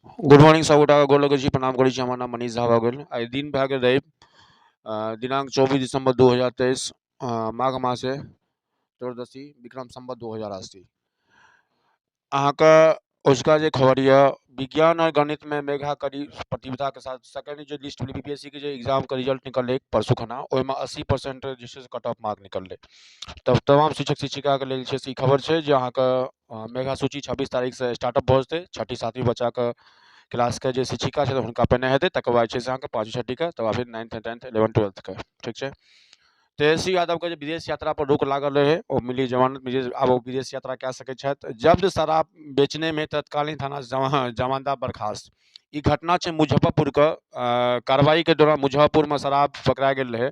Good morning सबगोटा गोर लगै छी, प्रणाम करै छी। हमर नाम मनीष झा भऽ गेल। आइ दिन भऽ गेल रवि, दिनांक 24 दिसंबर 2023, माघ मासे त्रयोदशी, विक्रम संवत 2080। अहाँके उसका जे खबर यऽ, विज्ञान और गणित में मेघा करी प्रतियोगिता के साथ सेकेंड जो लिस्ट बीपीएससी के जो एग्जाम के रिजल्ट निकललै परसू खना, ओहिमे 80% जे छै से कट ऑफ मार्क निकललै। तब तमाम शिक्षक शिक्षिका के लेल छै से ई खबर छै जे अहाँके मेघा सूची 26 तारीख से स्टार्टअप भऽ जेतै। छठी सातवीं बच्चा के क्लास के जे शिक्षिका छै हुनका पहिने हेतै, तकर बाद छै से अहाँके पाँचवीं छठीके, तकर बाद फिर 9th 10th 11th 12th के। ठीक छै। तेजस्वी यादव के जे विदेश यात्रा पर रोक लागल रहे, ओ मिली जमानत अब वो विदेश यात्रा कऽ सकै छथि। जब्त शराब बेचने में तत्कालीन थाना जमानदार बर्खास्त। ई घटना छै मुजफ्फरपुर के। कार्रवाई के दौरान मुजफ्फरपुर में शराब पकड़ा गेल रहे,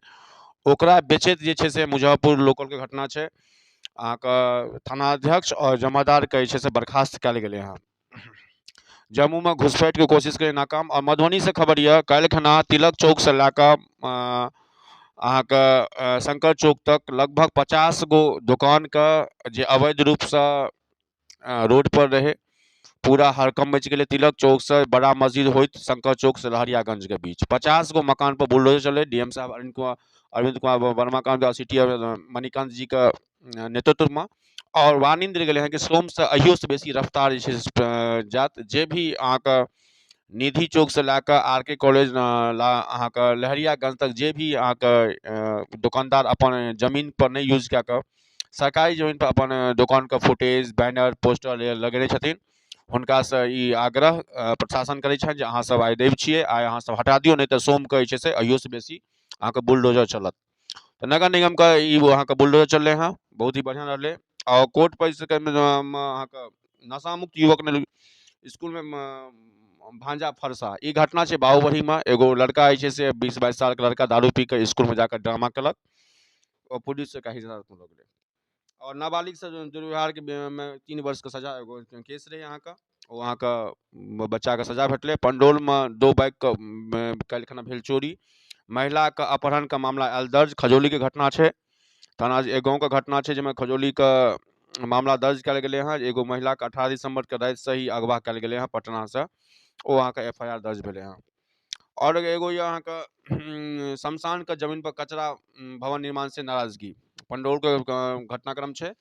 ओकरा बेचैत जे छै से मुजफ्फरपुर लोकल के घटना छै। अहाँके थानाध्यक्ष और जमादार के जे छै से बर्खास्त कयल गेलै हँ। जम्मू में घुसपैठ के कोशिश के नाकाम। और मधुबनी से खबर यऽ, काल्हि खना तिलक चौक से लऽ कऽ अहाँके शंकर चौक तक लगभग 50 गो दुकान के जे अवैध रूप से रोड पर रहे, पूरा हड़कम मच गेलै। तिलक चौक से बड़ा मस्जिद होइत शंकर चौक से लहरियागंज के बीच 50 गो मकान पर बुलडोजर चले। डीएम साहब अरविंद कुमार वर्मा का सिटी मणिकांत जी के नेतृत्व में, और वार्निंग देल गेलै हँ कि सोम से अहियो से बेसी रफ्तार जे छै से जात। जे भी अहाँके निधि चौक से लऽ कऽ आर के कॉलेज अहाँके लहरियागंज तक जे भी अहाँके दुकानदार अपन जमीन पर नहीं यूज कऽ कऽ सरकारी जमीन पर अपन दुकान के फुटेज बैनर पोस्टर लगेने छथिन, हुनका से ई आग्रह प्रशासन करै छनि जे अहाँ सब आइ रवि छियै, आइ अहाँ सब हटा दियौ, नहीं तऽ सोम के जे छै से अहियो से बेसी अहाँके बुलडोजर चलत। तो नगर निगम का ई अहाँके बुलडोजर चललै हँ, बहुत ही बढ़िया रहलै। और कोर्ट परिसर के अहाँके नशा मुक्त युवक ने स्कूल में भांजा फरसा। ई घटना छै बाहुबली में। एगो लड़का जे छै से 20-22 साल के लड़का दारू पी के स्कूल में जाकर ड्रामा केलक और पुलिस से कहीं हिरासत में लऽ गेलै। और नाबालिग से दुर्व्यवहार के में 3 वर्ष के सजा एगो केस रहे यहाँ का, वो वहाँ का बच्चा के सजा भेटलै। पंडौल में 2 बाइक के काल्हि खना भेल चोरी। महिला के अपहरण का मामला आयल दर्ज। खजौली के घटना छै, थाना गाँव के घटना छै, जिसमें खजौली का मामला दर्ज कयल गेलै हँ। एगो महिला के 18 दिसंबर के राति से ही अगवा कयल गेलै हँ पटना से, ओ अहाँके एफआईआर दर्ज भेलै हँ। और एगो ये अहाँके शमशान के जमीन पर कचरा भवन निर्माण से नाराजगी, पंडौल के घटनाक्रम छै।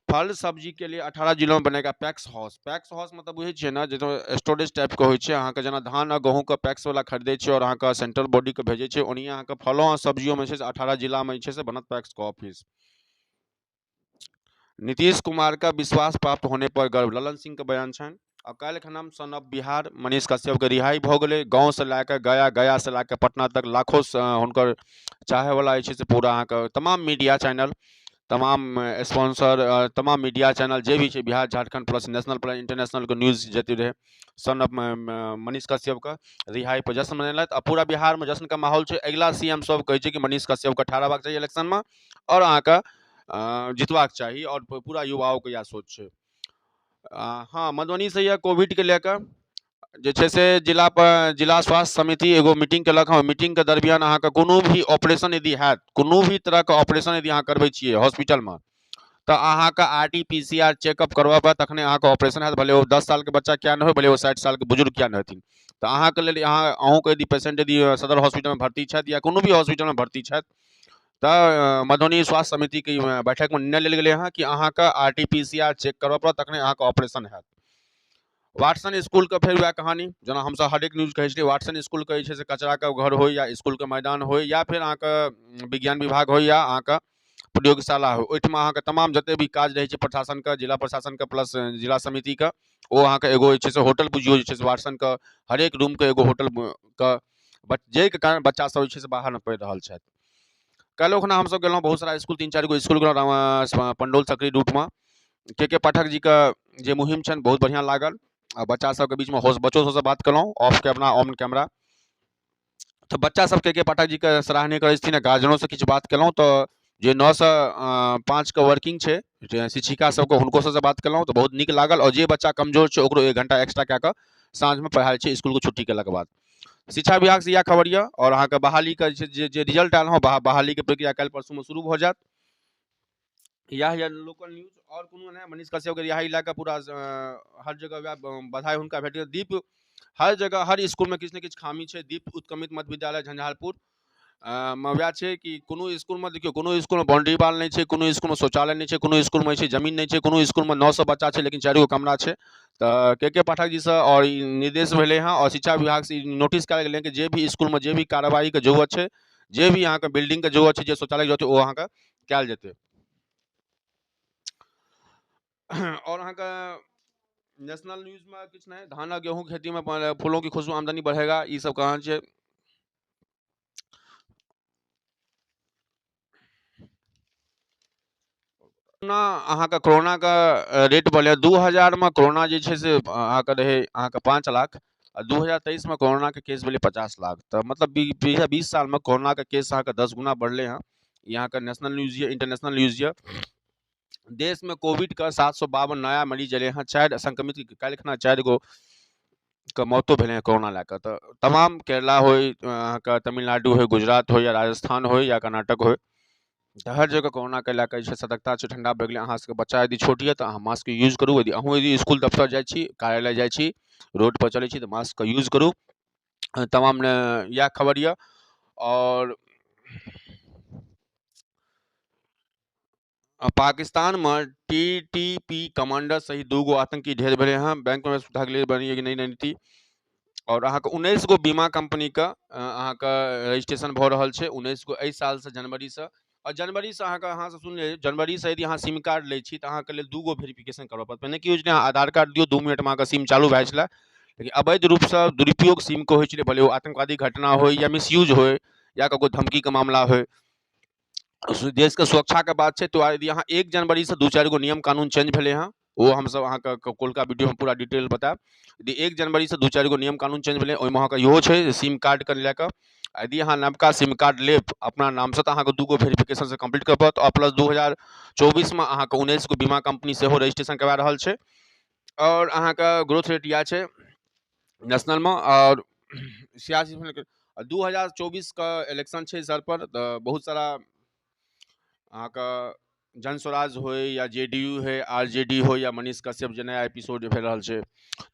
फल सब्जी के लिए 18 जिलों में बनेगा पैक्स हाउस। पैक्स हाउस मतलब बुझे छियै ना, जो स्टोरेज टाइप के होइ छै। अहाँके जेना धान आ गहूँ के पैक्स वाला खरीदे छै और अहाँके सेंट्रल बॉडी के भेजे छै, ओनिया अहाँके फलों और सब्जियों में छै से 18 जिला में छै से बनत पैक्स का ऑफिस। नीतीश कुमार का विश्वास प्राप्त होने पर गर्व, ललन सिंह के बयान छनि। और काल्हि खना सन ऑफ बिहार मनीष कश्यप के रिहाई भऽ गेलै। गाँव से लऽ कऽ गया, गया से लऽ कऽ पटना तक लाखों हुनकर चाहे वाला जे छै से पूरा अहाँके तमाम मीडिया चैनल, तमाम स्पॉन्सर, तमाम मीडिया चैनल जे भी छै, Bihar Jharkhand plus national plus international के न्यूज जते रहे, सन ऑफ मनीष कश्यप का रिहाई पर जश्न मनेलथि। आ पूरा बिहार में जश्न का माहौल छै। अगिला सीएम सब कहै छै कि मनीष कश्यप के ठाढ़ हेबाक चाहिए इलेक्शन में और अहाँके जितबाक चाहिए, और पूरा युवाओं के इएह सोच छै। हाँ, मधुबनी से यह कोविड के लेकर जे छै से जिला स्वास्थ्य समिति एगो मीटिंग केलक हँ। मीटिंग के दरमियान अहाँके कोनो भी ऑपरेशन यदि हैत, कोनो भी तरह के ऑपरेशन यदि अहाँ करबै छियै हॉस्पिटल में, तो अहाँके RT-PCR चेकअप करबा तखने अहाँके ऑपरेशन हैत, भले वो 10 साल के बच्चा क्या न हो, भले वो 60 साल के बुजुर्ग क्या न हथिन। तो अहाँके लेल अहूँके यदि पेशेंट यदि सदर हॉस्पिटल में भर्ती छथि या कोनो भी हॉस्पिटल में भर्ती छथि, तो मधुबनी स्वास्थ्य समिति के बैठक में निर्णय लेल गेलै हँ कि अहाँके RT-PCR चेक करबा पड़त, तखने अहाँके ऑपरेशन हैत। वाटसन स्कूल के फिर वह कहानी, जेना हम सब हरेक न्यूज कहै छियै, वाटसन स्कूल के जे छै से कचरा के घर हो या स्कूल के मैदान हो या फिर अहाँके विज्ञान विभाग हो या अहाँके प्रयोगशाला हो, ओहिठमा अहाँके तमाम जते भी काज रहै छै प्रशासन के, जिला प्रशासन के प्लस जिला समिति के, ओ अहाँके एगो जे छै से होटल बुझियो जे छै से वाटसन के हरेक रूम के एगो होटल के, जाहिके कारण बच्चा सब जे छै से बाहर में पढ़ि रहल छथि। काल्हि खना हमसब गेलहुँ बहुत सारा स्कूल, 3-4 गो स्कूल गेलहुँ पंडौल सकरी रूट में। के पाठक जी का जे मुहिम छनि बहुत बढ़िया लागल। आ बच्चा सबके बीच में बच्चों सबसे बात केलहुँ ऑफ कैमरा ऑन कैमरा, तो बच्चा सब के पाठक जी के सराहनीय करै छथिन। गार्जियनों से किछु बात केलहुँ, तो जे 9 से 5 के वर्किंग छै शिक्षिका सबके, हुनको सबसे बात केलहुँ तो बहुत नीक लागल। और जे बच्चा कमजोर छै ओकरो 1 घंटा एक्स्ट्रा कऽ कऽ साँझ में पढ़ायल छै स्कूल के छुट्टी केलाक बाद। शिक्षा विभाग से यह खबर यऽ। और अहाँके बहाली के जे रिजल्ट आयल हँ, बहाली के प्रक्रिया काल्हि परसू में शुरू भऽ जायत। यह लोकल न्यूज और कोनो नहीं। मनीष कश्यप के रिहाई लैके पूरा हर जगह बधाई हुनका भेट गेल। दीप हर जगह हर स्कूल में किछु ने किछु खामी छै। दीप उत्क्रमित मध्य विद्यालय झंझारपुर वएह छै कि कोनो स्कूलमे देखियौ, कोनो स्कूलमे बाउंड्री वाल नहीं छै, कोनो स्कूलमे शौचालय नहीं छै, कोनो स्कूलमे छै जमीन नहीं छै, कोनो स्कूलमे 900 बच्चा छै लेकिन 4 गो कमरा छै। तऽ के पाठक जी से और ई निर्देश भेलै हँ और शिक्षा विभाग से नोटिस कयल गेलै कि जे भी स्कूलमे जे भी कार्रवाई के जरूरत छै, जे भी अहाँके बिल्डिंग के जरूरत छै, जे शौचालय के जरूरत छै, ओ अहाँके कयल जेतै। और अहाँके नेशनल न्यूज में किछु नहीं, धान और गेहूं खेती में फूलों की खुशबू आमदनी बढ़ेगा, ई सब कहानी छै। अहाँके कोरोना का रेट बढ़लै। 2000 में कोरोना जे छै से अहाँके रहै अहाँके 5 लाख आ 2023 में कोरोना के केस भेलै 50 लाख। तऽ मतलब 20 साल में कोरोना के केस अहाँके 10 गुना बढ़लै हँ। ई अहाँके नेशनल न्यूज ये, इंटरनेशनल न्यूज ये। देश में कोविड का 752 नया मरीज एलै हँ। 4 संक्रमित काल्हि खना 4 गो के मौतो भेलै हँ कोरोना लए कऽ। तऽ तमाम केरला होय, अहाँके तमिलनाडु होय, गुजरात होय या राजस्थान होय या कर्नाटक होय, तऽ हर जगह कोरोना के लए कऽ जे छै सतर्कता छै, ठंडा भऽ गेलै। अहाँ सबके बच्चा यदि छोट यऽ तऽ अहाँ मास्क यूज करू। यदि अहूँ यदि स्कूल दफ्तर जाइ छी, कार्यालय जाइ छी, रोड पर चलै छी तऽ मास्क का यूज करू। तमाम इएह खबर यऽ। और पाकिस्तान में टीटीपी कमांडर सहित 2 गो आतंकी ढेर भेलै हँ। बैंक में सुविधा के लिए बनी कि नई नीति। और अहाँके 19 गो बीमा कंपनी का अहाँके रजिस्ट्रेशन भऽ रहल छै। 19 गो एहि साल से जनवरी से। और जनवरी से अहाँके अहाँ से सुनिए, जनवरी से यदि अहाँ सिम कार्ड लै छी तऽ अहाँके लेल 2 गो वेरिफिकेशन करऽ पड़त। पहिने की होइ छलै, अहाँ आधार कार्ड दियौ, 2 मिनट में अहाँके सिम चालू भए छलै। लेकिन अवैध रूप से दुरुपयोग सिम के होइ छलै, भले ओ आतंकवादी घटना होय या मिसयूज होय या ककरो धमकी के मामला होय। देश के सुरक्षा के बात छै। तो यदि अहाँ 1 जनवरी से 2-4 गो नियम कानून चेंज भेलै हँ, वो हमसब अहाँके कोलका वीडियो में पूरा डिटेल बतायब। यदि 1 जनवरी से 2-4 गो नियम कानून चेंज भेलै, ओहिमे अहाँके इहो छै सिम कार्ड के लए कऽ। यदि अहाँ नवका सिम कार्ड लेब अपना नाम से तऽ अहाँके 2 गो वेरिफिकेशन से कंप्लीट करऽ पड़त। और प्लस 2024 में अहाँके 19 गो बीमा कंपनी सेहो रजिस्ट्रेशन करवा रहल छै। और अहाँके ग्रोथ रेट इएह छै नेशनल में। और 86 2024 का इलेक्शन छै सर पर, तऽ बहुत सारा अहाँके जन स्वराज होय या जेडीयू है, आरजेडी हो या मनीष कश्यप जे नया एपिसोड भेल रहल छै,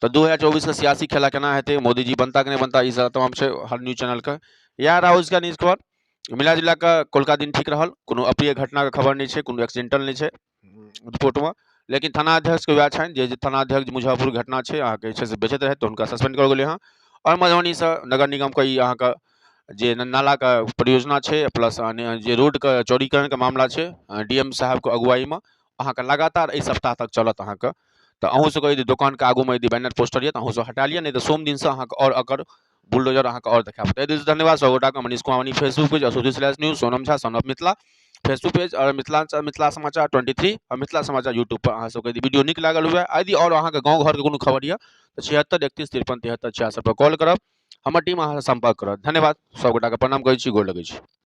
तऽ 2024 के सियासी खेला केना हेतै, मोदी जी बनता कि नहीं बनता, ई सब तमाम छै हर न्यूज चैनल के। इएह रहा उसका न्यूज खबर। मिला जुला कऽ कोलका दिन ठीक रहल। कोनो अप्रिय घटना के खबर नहीं छै, कोनो एक्सीडेंटल नहीं छै रिपोर्ट में। लेकिन थानाध्यक्ष के वएह छनि जे थानाध्यक्ष मुजफ्फरपुर घटना छै अहाँके जे छै से बेचैत रहै, तऽ हुनका सस्पेंड कऽ गेलै हँ। और मधुबनी से नगर निगम के ई अहाँके जे नाला का परियोजना छै प्लस जे रोड के चौड़ीकरण के मामला छै, डीएम साहब के अगुवाई में अहाँके लगातार एहि सप्ताह तक चलत अहाँके। तऽ अहूँ सबके यदि दोकान के आगू में यदि बैनर पोस्टर यऽ तऽ अहूँ सब हटा लिअ, नहीं तऽ सोम दिन से अहाँके और एकर बुलडोजर अहाँके और देखाए पड़त। एहि दिस धन्यवाद सब गोटा के। Manish Kumavani Facebook page, /news, Sonam Jha son of Mithila Facebook page, और मिथिलांचल मिथिला समाचार 23 और मिथिला समाचार यूट्यूब पर। अहाँ सबके यदि वीडियो नीक लागल हुए, यदि और अहाँके गाँव घर के कोनो खबर यऽ तऽ 76 31 53 73 66 पर कॉल करब, हमर टीम अहाँ से संपर्क करत। धन्यवाद सब गोटा के, प्रणाम करै छी, गोर लगै छी।